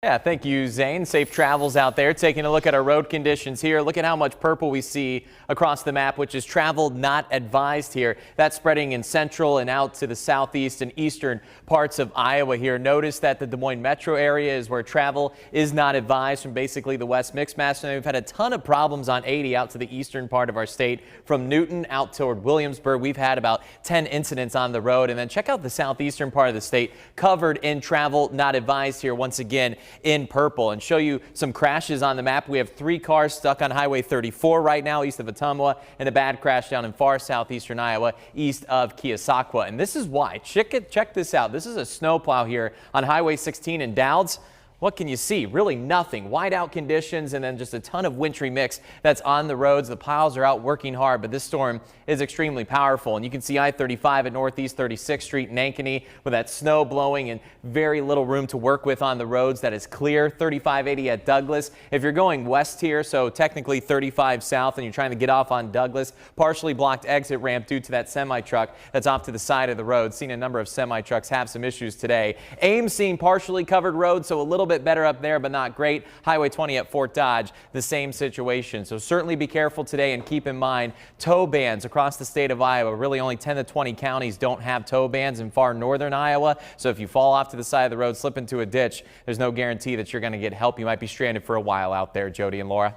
Yeah, thank you, Zane. Safe travels out there. Taking a look at our road conditions here. Look at how much purple we see across the map, which is travel not advised here. That's spreading in central and out to the southeast and eastern parts of Iowa here. Notice that the Des Moines metro area is where travel is not advised from basically the West Mixmaster. And we've had a ton of problems on 80 out to the eastern part of our state from Newton out toward Williamsburg. We've had about 10 incidents on the road. And then check out the southeastern part of the state covered in travel not advised here once again in purple, and show you some crashes on the map. We have 3 cars stuck on Highway 34 right now east of Ottumwa, and a bad crash down in far southeastern Iowa east of Keosauqua. And this is why. Check this out. This is a snowplow here on Highway 16 in Dowds. What can you see? Really nothing. Whiteout conditions and then just a ton of wintry mix that's on the roads. The piles are out working hard, but this storm is extremely powerful. And you can see I-35 at Northeast 36th Street in Ankeny with that snow blowing and very little room to work with on the roads. That is clear. 3580 at Douglas. If you're going west here, so technically 35 south, and you're trying to get off on Douglas, partially blocked exit ramp due to that semi-truck that's off to the side of the road. Seen a number of semi-trucks have some issues today. Ames seen partially covered roads, so a little bit better up there, but not great. Highway 20 at Fort Dodge, the same situation. So certainly be careful today and keep in mind tow bans across the state of Iowa. Really only 10 to 20 counties don't have tow bans in far northern Iowa. So if you fall off to the side of the road, slip into a ditch, there's no guarantee that you're going to get help. You might be stranded for a while out there, Jody and Laura.